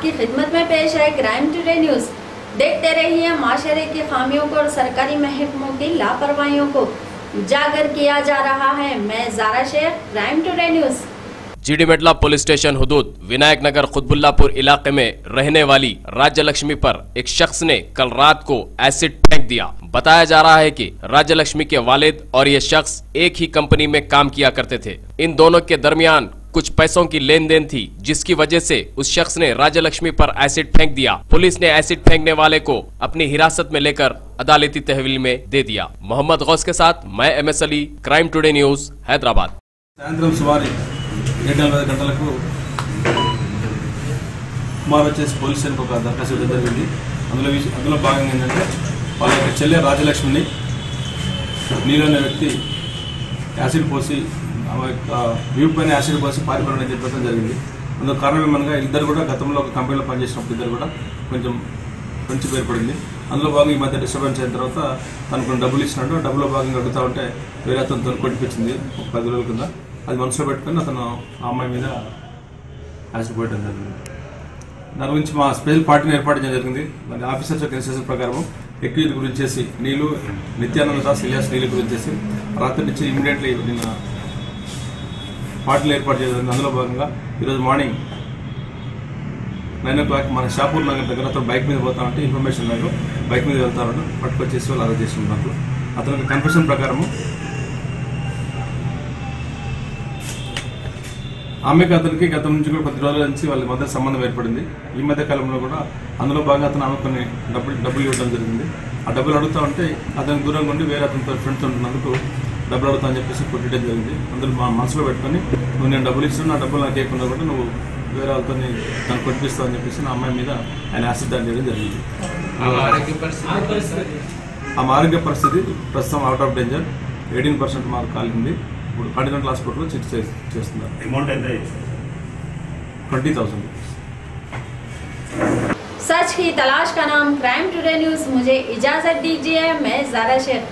आपकी खिदमत में पेश है क्राइम टुडे न्यूज़। देखते रहिए माशरे की खामियों को और सरकारी महकमों की लापरवाहियों को उजागर किया जा रहा है। मैं Zara Shaikh, crime today news. Jeedimetla police station हुदूद विनायक नगर खुतबुल्लापुर इलाके में रहने वाली राज्य लक्ष्मी पर एक शख्स ने कल रात को एसिड फेंक दिया। बताया जा रहा है कि राज्य लक्ष्मी के वालिद और ये शख्स एक ही कंपनी में काम किया करते थे। इन दोनों के दरमियान कुछ पैसों की लेन देन थी, जिसकी वजह से उस शख्स ने राज्य लक्ष्मी पर एसिड फेंक दिया। पुलिस ने एसिड फेंकने वाले को अपनी हिरासत में लेकर अदालती तहवील में दे दिया। मोहम्मद गौस के साथ मैं MS Ali, crime today news, Hyderabad. సాయంత్రం సుమారు 7:40 గంటలకు కుమార్ వచ్చేసి పోలీస్ స్టేషన్కి ఒక దరఖాస్తు ఇవ్వడం జరిగింది. అందులో భాగంగా ఏంటంటే వాళ్ళ యొక్క చెల్లె రాజలక్ష్మిని నీలు అనే వ్యక్తి యాసిడ్ పోసి వ్యూ పైన యాసిడ్ పోసి పారిపోవడం చెప్పడం జరిగింది. అందులో కారణం ఏమనగా ఇద్దరు కూడా గతంలో ఒక కంపెనీలో పనిచేసినప్పుడు ఇద్దరు కూడా కొంచెం మంచి ఏర్పడింది. అందులో భాగంగా ఈ మధ్య డిస్టర్బెన్స్ అయిన తర్వాత తను కొన్ని డబ్బులు ఇచ్చినట్టు డబ్బులో భాగంగా అడుగుతూ ఉంటే వేరే అతను కొట్టిపించింది ఒక 10 రోజుల కింద. అది మనసులో పెట్టుకుని అతను ఆ అమ్మాయి మీద యాసిడ్ పోయడం జరిగింది. దాని గురించి మా స్పెషల్ పార్టీని ఏర్పాటు చేయడం జరిగింది. దాని ఆఫీసర్స్ యొక్క ఇన్స్ట్రక్షన్ ప్రకారం ఎక్యూజ్ గురించేసి నీలు నిత్యానంద దాస్ ఇలియాస్ నీలు గురించేసి రాత్రి నుంచి ఇమీడియట్లీ నిన్న పార్టీలు ఏర్పాటు చేయడం. అందులో భాగంగా ఈరోజు మార్నింగ్ 9 o'clock మన షాపూర్ నగర్ దగ్గర అతను బైక్ మీద పోతా ఉంటే ఇన్ఫర్మేషన్ నాకు బైక్ మీద వెళ్తారు పట్టుకొచ్చేసి వాళ్ళు అరెస్ట్ చేసి నాకు. అతనికి కన్ఫెషన్ ప్రకారము ఆమెకు అతనికి గతం నుంచి కూడా 10 రోజుల నుంచి వాళ్ళ మధ్య సంబంధం ఏర్పడింది. ఈ మధ్య కాలంలో కూడా అందులో భాగంగా అతను ఆమె కొన్ని డబ్బులు ఇవ్వడం జరిగింది. ఆ డబ్బులు అడుగుతూ ఉంటే అతనికి దూరంగా ఉండి వేరే అతనితో ఫ్రెండ్స్ ఉంటున్నందుకు డబ్బులు అడుగుతా అని చెప్పేసి కొట్టడం జరిగింది. అందులో మా మనసులో పెట్టుకొని నువ్వు నేను డబ్బులు ఇస్తున్నాను, నా డబ్బులు నాకు ఇవ్వకుండా కూడా నువ్వు వేరే వాళ్ళతో నన్ను కొట్టిస్తావు అని చెప్పేసి నా అమ్మాయి మీద ఆయన యాసిడ్ దాడి చేయడం జరిగింది. ఆమె ఆరోగ్య పరిస్థితి ప్రస్తుతం అవుట్ ఆఫ్ డేంజర్. 18% మార్క్ కాలింది. ఇప్పుడు కాంటినెంటల్ హాస్పిటల్లో చికిత్స చేస్తున్నారు. అమౌంట్ ఎంత? 20,000 रुपीज़। सच की तलाश का नाम क्राइम टुडे न्यूज़। मुझे इजाज़त दीजिए, मैं ज़ारा शेख।